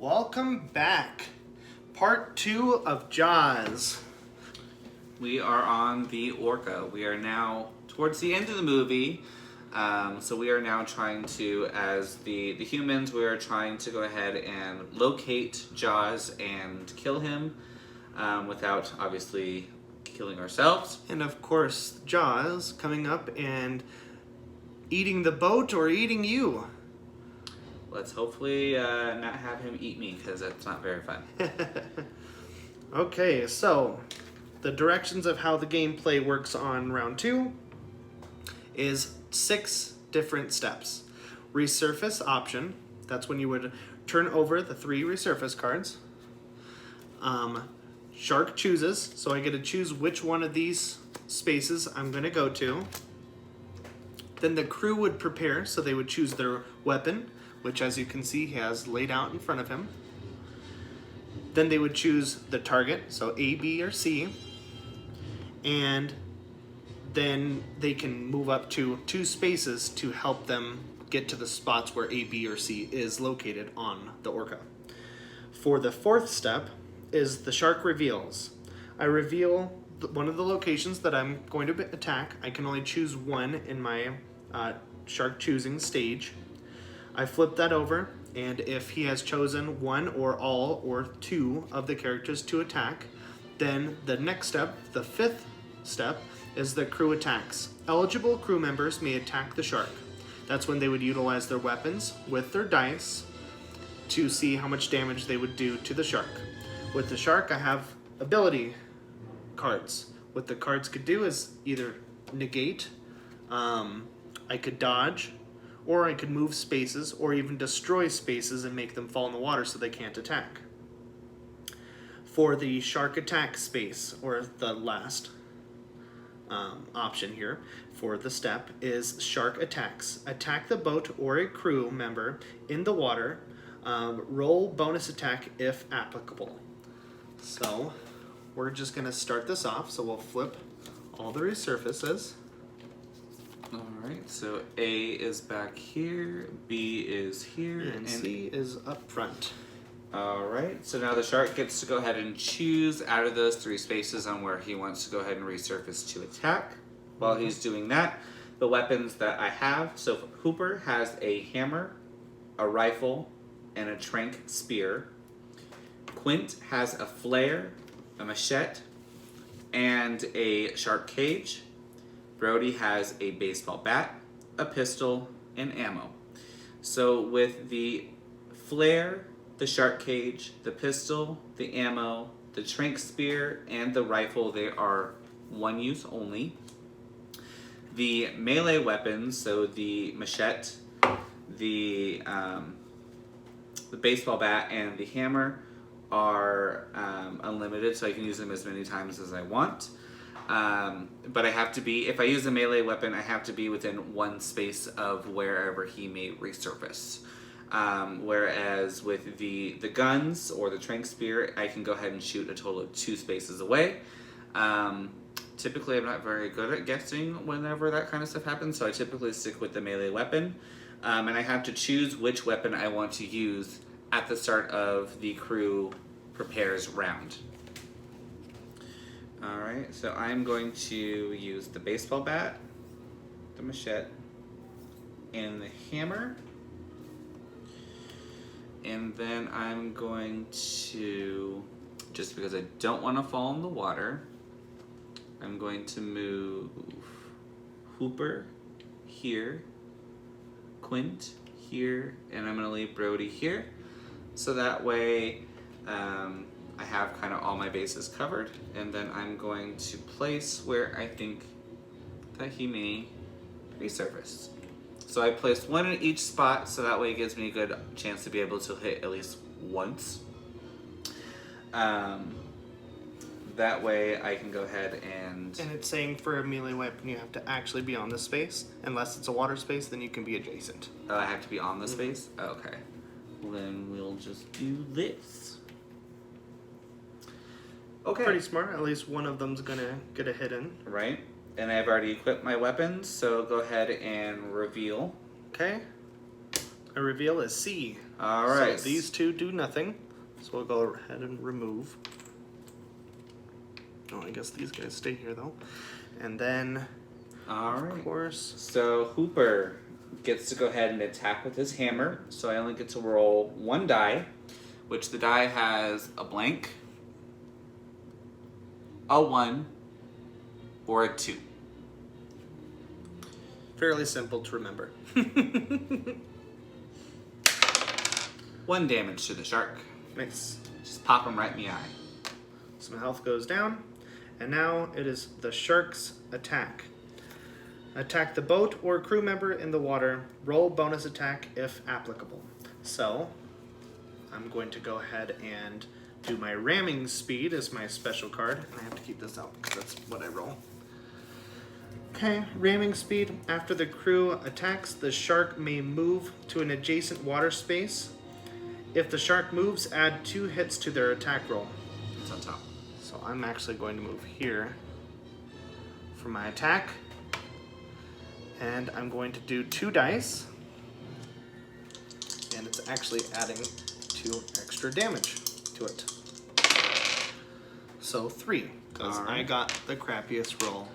Welcome back. Part 2 of Jaws. We are on the Orca. We are now towards the end of the movie. So we are now trying to, as the humans, we are trying to go ahead and locate Jaws and kill him without obviously killing ourselves. And of course, Jaws coming up and eating the boat or eating you. Let's hopefully not have him eat me, because that's not very fun. Okay, so the directions of how the gameplay works on round 2 is 6 different steps. Resurface option, that's when you would turn over the 3 resurface cards. Shark chooses, so I get to choose which one of these spaces I'm going to go to. Then the crew would prepare, so they would choose their weapon, which as you can see he has laid out in front of him. Then they would choose the target, so A, B, or C. And then they can move up to 2 spaces to help them get to the spots where A, B, or C is located on the Orca. For the 4th step is the shark reveals. I reveal one of the locations that I'm going to attack. I can only choose one in my shark choosing stage. I flip that over, and if he has chosen one or all or 2 of the characters to attack, then the next step, the 5th step, is the crew attacks. Eligible crew members may attack the shark. That's when they would utilize their weapons with their dice to see how much damage they would do to the shark. With the shark, I have ability cards. What the cards could do is either negate, I could dodge, or I could move spaces, or even destroy spaces and make them fall in the water so they can't attack. For the shark attack space, or the last option here for the step, is shark attacks. Attack the boat or a crew member in the water. Roll bonus attack if applicable. So we're just going to start this off. So we'll flip all the resurfaces. Alright, so A is back here, B is here, And C is up front. Alright, so now the shark gets to go ahead and choose out of those 3 spaces on where he wants to go ahead and resurface to attack. While he's doing that, the weapons that I have, so Hooper has a hammer, a rifle, and a trank spear. Quint has a flare, a machete, and a shark cage. Brody has a baseball bat, a pistol, and ammo. So with the flare, the shark cage, the pistol, the ammo, the trank spear, and the rifle, they are one use only. The melee weapons, so the machete, the baseball bat, and the hammer are unlimited, so I can use them as many times as I want. But I have to be, if I use a melee weapon, I have to be within 1 space of wherever he may resurface. Whereas with the guns or the trank spear, I can go ahead and shoot a total of 2 spaces away. Typically, I'm not very good at guessing whenever that kind of stuff happens, so I typically stick with the melee weapon. And I have to choose which weapon I want to use at the start of the crew prepares round. Alright, so I'm going to use the baseball bat, the machete, and the hammer. And then I'm going to, just because I don't want to fall in the water, I'm going to move Hooper here, Quint here, and I'm going to leave Brody here. So that way I have kind of all my bases covered, and then I'm going to place where I think that he may resurface. So I placed 1 in each spot, so that way it gives me a good chance to be able to hit at least once. That way I can go ahead and... And it's saying for a melee weapon you have to actually be on the space. Unless it's a water space, then you can be adjacent. Oh, I have to be on the space? Oh, okay. Well, then we'll just do this. Okay. Pretty smart. At least one of them's gonna get a hit in. Right. And I've already equipped my weapons, so go ahead and reveal. Okay. A reveal is C. All right. So these two do nothing. So we'll go ahead and remove. Oh, I guess these guys stay here though. And then, All of right. course, So Hooper gets to go ahead and attack with his hammer. So I only get to roll one die, which the die has a blank, a 1, or a 2. fairly simple to remember. 1 damage to the shark. Nice. Just pop him right in the eye. Some health goes down. And now it is the shark's attack. Attack the boat or crew member in the water. Roll bonus attack if applicable. So, I'm going to go ahead and do my ramming speed as my special card. And I have to keep this out because that's what I roll. Okay, ramming speed. After the crew attacks, the shark may move to an adjacent water space. If the shark moves, add 2 hits to their attack roll. It's on top. So I'm actually going to move here for my attack. And I'm going to do 2 dice. And it's actually adding 2 extra damage to it. So 3, because All right. I got the crappiest roll.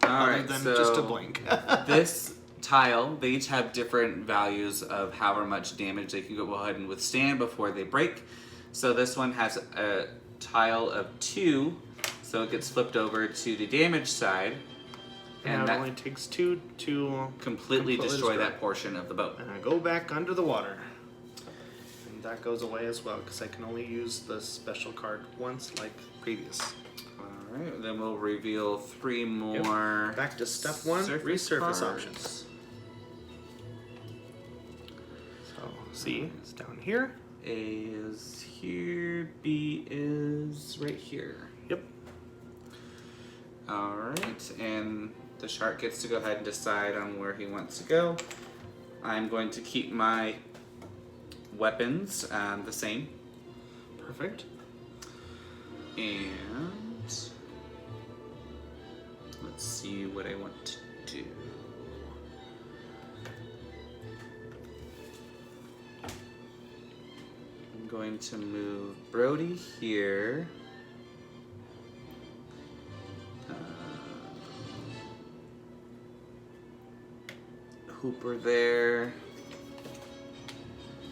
All other right, than so just a blank. this tile, they each have different values of however much damage they can go ahead and withstand before they break. So this one has a tile of 2, so it gets flipped over to the damage side, and and it that only takes 2 to completely destroy that portion of the boat. And I go back under the water. And that goes away as well, because I can only use the special card once, like previous. All right, then we'll reveal 3 more. Back to step 1, resurface cards. options. So C is down here. A is here, B is right here. Yep. All right, and the shark gets to go ahead and decide on where he wants to go. I'm going to keep my weapons the same. Perfect. And let's see what I want to do. I'm going to move Brody here. Hooper there.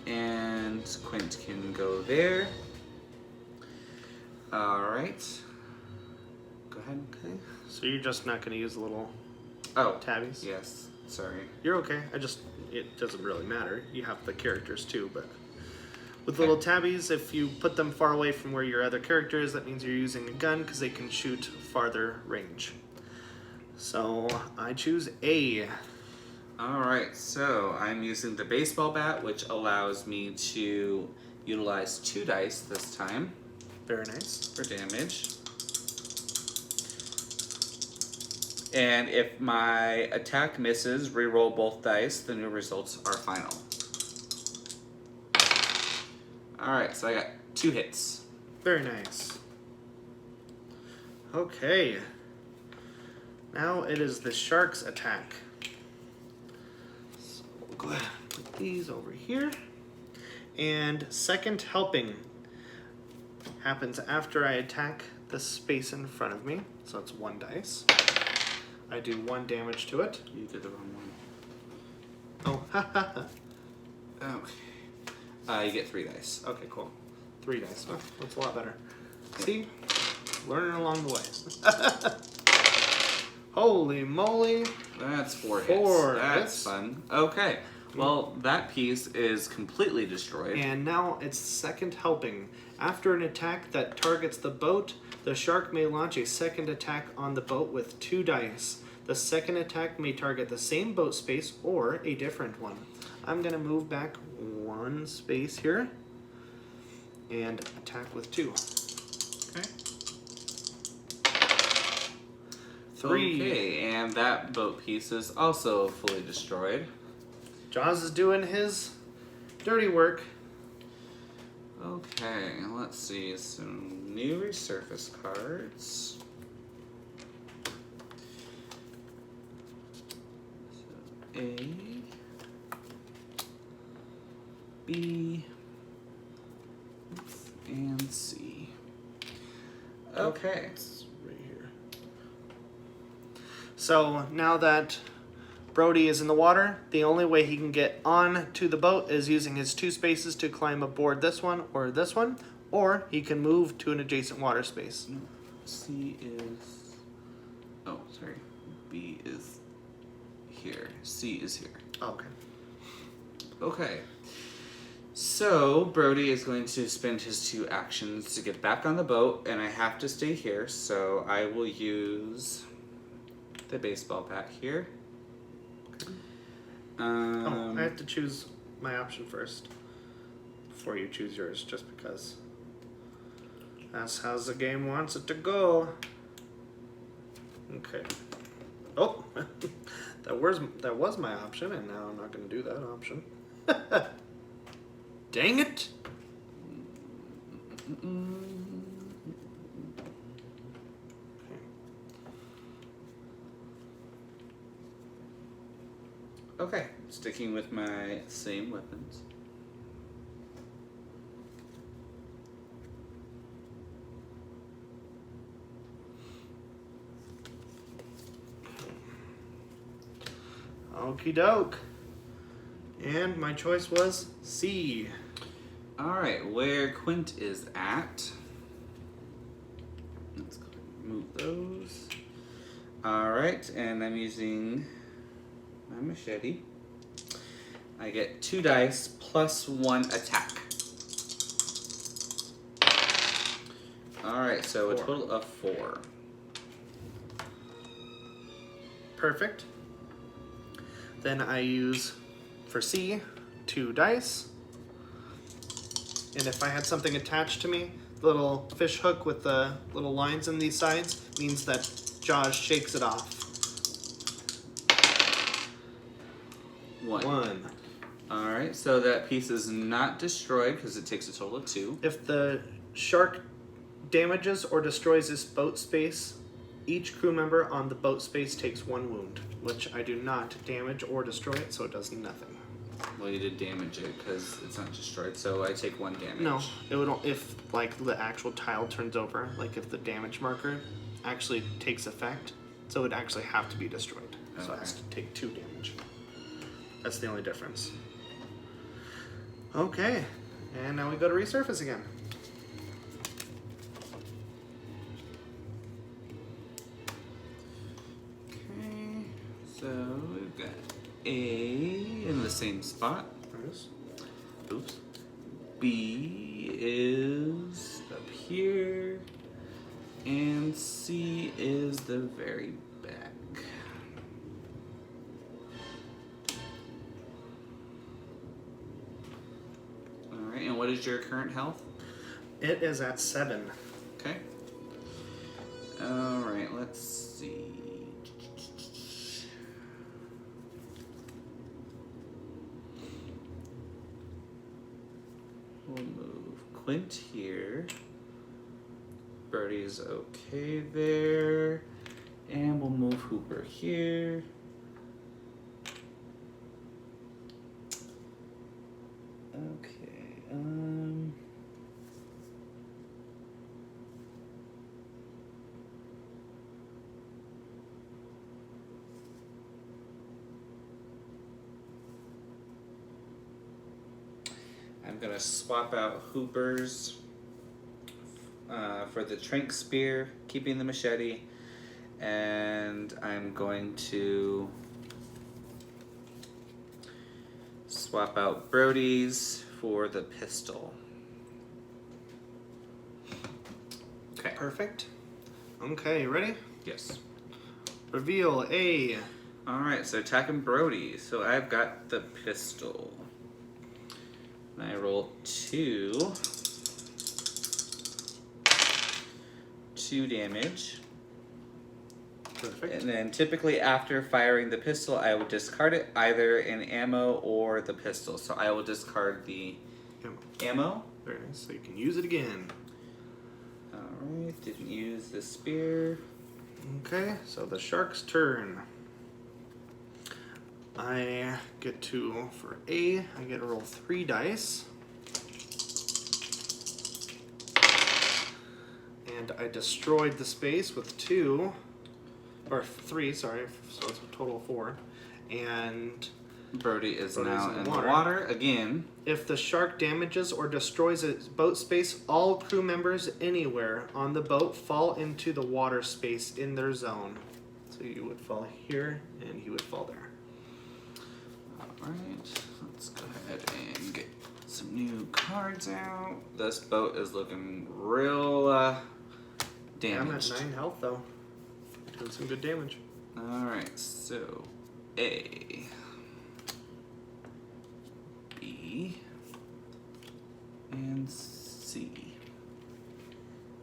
And Quint can go there. Alright. Go ahead. Okay. So you're just not going to use the little Oh, tabbies? yes. Sorry. You're okay. It doesn't really matter. You have the characters too, but with little tabbies, if you put them far away from where your other character is, that means you're using a gun because they can shoot farther range. So I choose A. Alright, so I'm using the baseball bat, which allows me to utilize 2 dice this time Very nice. for damage. And if my attack misses, reroll both dice, the new results are final. Alright, so I got 2 hits. Very nice. Okay. Now it is the shark's attack. So we'll go ahead and put these over here. And second helping happens after I attack the space in front of me. So it's 1 dice. I do 1 damage to it. You did the wrong one. Oh, ha ha ha. Okay. You get 3 dice. Okay, cool. 3 dice. Oh, that's a lot better. See? Learning along the way. Holy moly. That's 4 hits. 4 That's hits. fun. Okay. Well, that piece is completely destroyed. And now it's second helping. After an attack that targets the boat, the shark may launch a second attack on the boat with 2 dice. The second attack may target the same boat space or a different one. I'm going to move back 1 space here and attack with 2. Okay. 3. Okay, and that boat piece is also fully destroyed. Jaws is doing his dirty work. Okay, let's see. Some new resurface cards. So A. B and C. Okay. It's right here. So now that Brody is in the water, the only way he can get on to the boat is using his 2 spaces to climb aboard this one, or he can move to an adjacent water space. No, C is. Oh, sorry. B is here. C is here. Okay. Okay. So Brody is going to spend his 2 actions to get back on the boat, and I have to stay here, so I will use the baseball bat here. I have to choose my option first before you choose yours, just because that's how the game wants it to go. Okay. Oh, that was my option, and now I'm not going to do that option. Dang it! Okay, sticking with my same weapons. Okie doke. And my choice was C. Alright, where Quint is at. Let's go move those. Alright, and I'm using my machete. I get 2 dice plus 1 attack. Alright, so a 4. total of 4. Perfect. Then I use, for C, 2 dice. And if I had something attached to me, the little fish hook with the little lines in these sides means that Jaws shakes it off. 1. Alright, so that piece is not destroyed because it takes a total of 2. If the shark damages or destroys this boat space, each crew member on the boat space takes 1 wound, which I do not damage or destroy it, so it does nothing. Well, you did damage it because it's not destroyed, so I take 1 damage. No, it would if like the actual tile turns over, like if the damage marker actually takes effect, so it would actually have to be destroyed. So it has to take 2 damage. That's the only difference. Okay, and now we go to resurface again. Okay, so we've got A in the same spot. Nice. Oops. B is up here, and C is the very back. Alright, and what is your current health? It is at 7. Okay. Alright, let's see. We'll move Quint here. Birdie's okay there. And we'll move Hooper here. Okay, I'm gonna swap out Hooper's for the Trank Spear, keeping the machete, and I'm going to swap out Brody's for the pistol. Okay. Perfect. Okay, ready? Yes. Reveal A. Alright, so attacking Brody. So I've got the pistol. I roll 2 damage. Perfect. And then typically after firing the pistol, I would discard it, either in ammo or the pistol. So I will discard the ammo. Very nice. So you can use it again. Alright, didn't use the spear. Okay, so the shark's turn. I get to, for A, I get to roll 3 dice. And I destroyed the space with 2, or 3, sorry, so it's a total of 4. And Brody is Brody's now in in the water. water again. if the shark damages or destroys its boat space, all crew members anywhere on the boat fall into the water space in their zone. So you would fall here, and he would fall there. Alright, let's go ahead and get some new cards out. This boat is looking real Yeah, I'm at damaged. 9 health, though. Doing some good damage. Alright, so A, B, and C.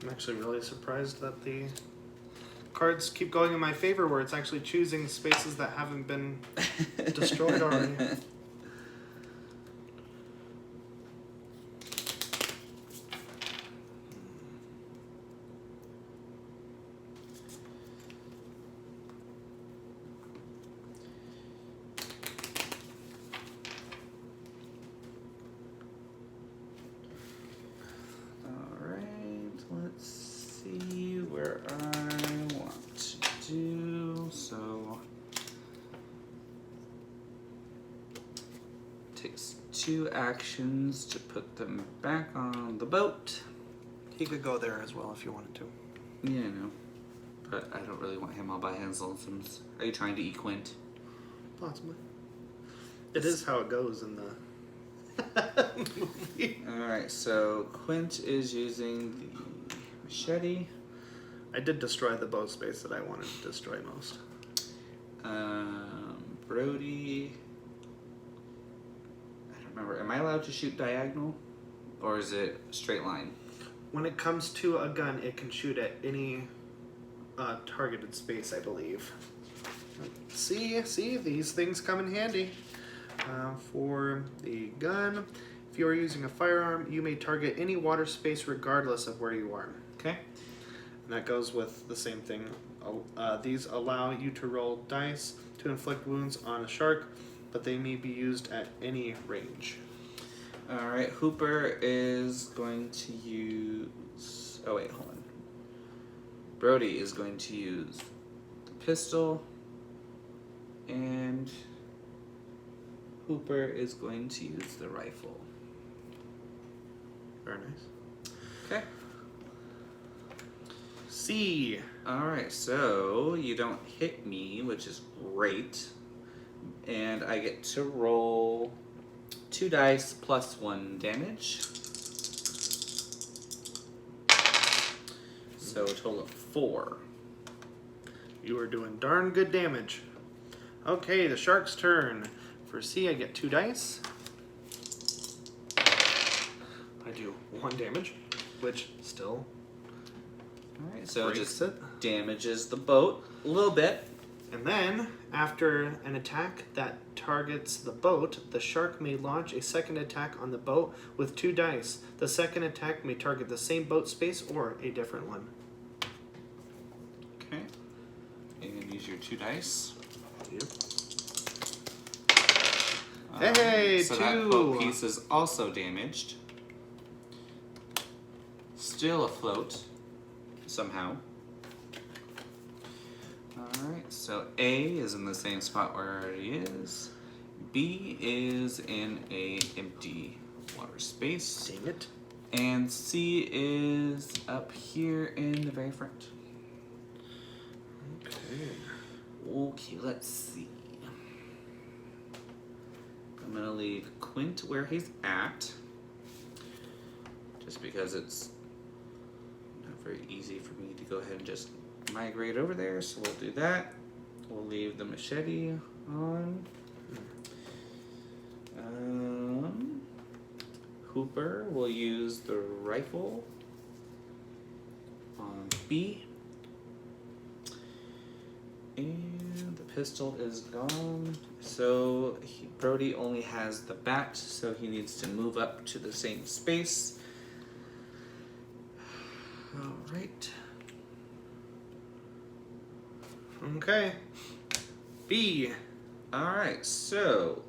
I'm actually really surprised that the cards keep going in my favor, where it's actually choosing spaces that haven't been destroyed already. Alright, let's see where I want to do. So, takes 2 actions to put them back on the boat. He could go there as well if you wanted to. Yeah, I know. But I don't really want him all by his lonesomes. Are you trying to equint? Possibly. It is how it goes in the movie. Alright, so Quint is using the machete. I did destroy the boat space that I wanted to destroy most. Brody. I don't remember. Am I allowed to shoot diagonal? Or is it straight line? When it comes to a gun, it can shoot at any targeted space, I believe. See, these things come in handy. For the gun, if you are using a firearm, you may target any water space regardless of where you are. Okay. And that goes with the same thing. These allow you to roll dice to inflict wounds on a shark, but they may be used at any range. Alright, Hooper is going to use... Oh wait, hold on. Brody is going to use the pistol, and Hooper is going to use the rifle. Very nice. Okay. C. Alright, so you don't hit me, which is great. And I get to roll 2 dice plus 1 damage. So a total of 4. You are doing darn good damage. Okay, the shark's turn. For C, I get 2 dice. I do 1 damage, which still Alright, so it breaks just it. damages the boat a little bit. And then, after an attack that targets the boat, the shark may launch a second attack on the boat with 2 dice. The second attack may target the same boat space or a different one. Okay. And use your 2 dice. Yep. Hey, so 2! that boat piece is also damaged. Still afloat. Somehow. Alright, so A is in the same spot where it is. B is in a empty water space. Dang it. And C is up here in the very front. Okay, let's see. I'm gonna leave Quint where he's at. Just because it's not very easy for me to go ahead and just migrate over there, so we'll do that. We'll leave the machete on. Hooper will use the rifle on B. And the pistol is gone. So Brody only has the bat, so he needs to move up to the same space. Alright. Okay. B. Alright, so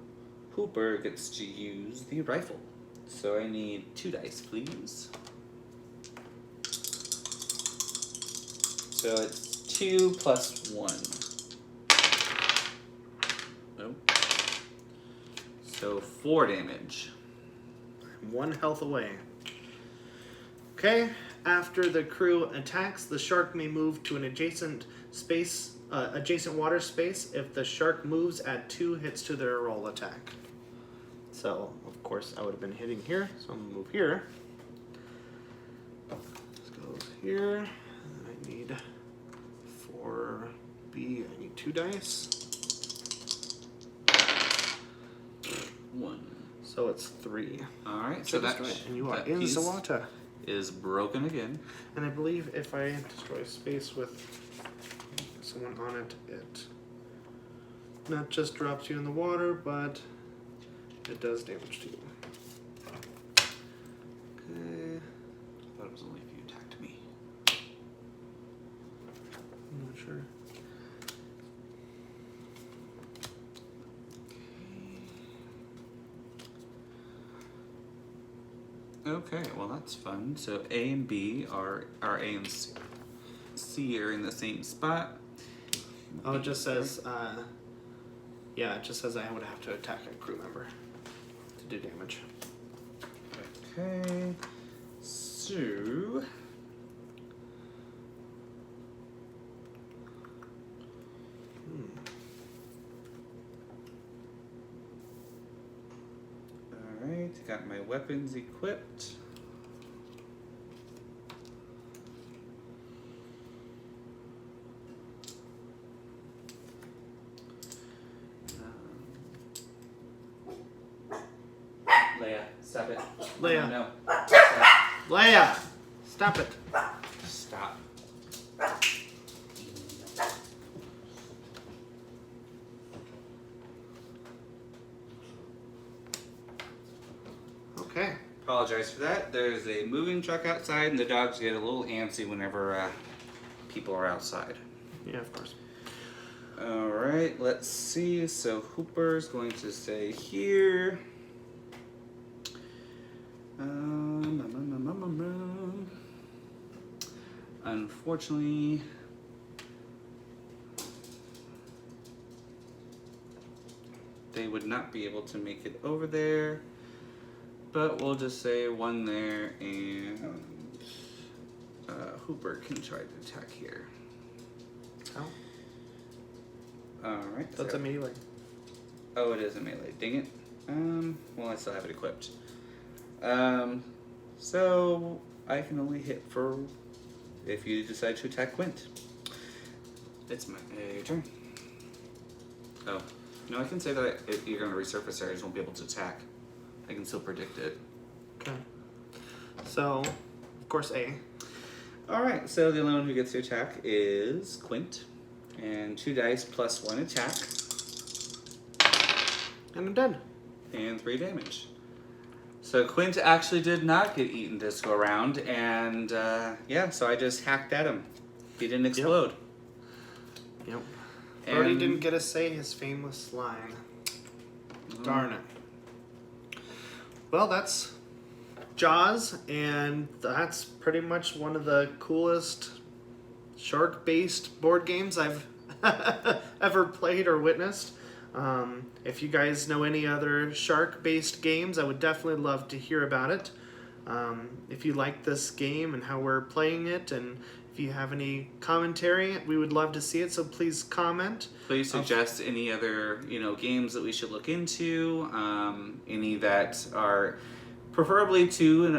Hooper gets to use the rifle. So I need 2 dice, please. So it's 2 plus 1. Nope. So 4 damage. 1 health away. Okay, after the crew attacks, the shark may move to an adjacent water space. If the shark moves, add 2 hits to their roll attack. So, of course, I would have been hitting here, so I'm gonna move here. This goes here. And I need 4B. I need 2 dice. 1. So it's 3. Alright, so that, and you are that in piece Zawata. is broken again. And I believe if I destroy space with someone on it, it not just drops you in the water, but it does damage to you. Okay. I thought it was only if you attacked me. I'm not sure. Okay, well that's fun. So A and B are A and C are in the same spot. Oh, it just says, yeah, it just says I would have to attack a crew member to do damage. Okay, so alright, got my weapons equipped. Leia, stop it. Leia. No. Stop. Leia! Stop it. Stop. Okay. Apologize for that. There's a moving truck outside, and the dogs get a little antsy whenever people are outside. Yeah, of course. Alright, let's see. So Hooper's going to stay here. Unfortunately, they would not be able to make it over there, but we'll just say 1 there, and Hooper can try to attack here. Oh, Alright. that's so- a melee. Oh, it is a melee. Dang it. Well, I still have it equipped. So I can only hit for if you decide to attack Quint. It's my your turn. Oh, no, I can say that if you're going to resurface there, I just won't be able to attack. I can still predict it. Okay. So, of course, A. Alright, so the only one who gets to attack is Quint. And 2 dice plus 1 attack. And I'm dead. And 3 damage. So Quint actually did not get eaten this go around, and yeah, so I just hacked at him. He didn't explode. Yep. And Brody didn't get to say his famous line. Darn it. Well, that's Jaws, and that's pretty much one of the coolest shark-based board games I've ever played or witnessed. If you guys know any other shark-based games, I would definitely love to hear about it. If you like this game and how we're playing it, and if you have any commentary, we would love to see it, so please comment. Please suggest any other games that we should look into. Any that are preferably two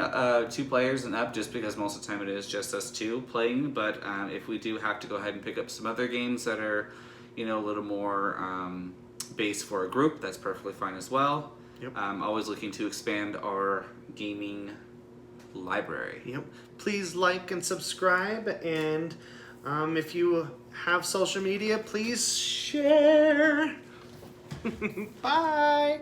players and up, just because most of the time it is just us 2 playing. But if we do have to go ahead and pick up some other games that are a little more base for a group, that's perfectly fine as well. Yep. I'm always looking to expand our gaming library. Yep. Please like and subscribe, and if you have social media, please share. Bye.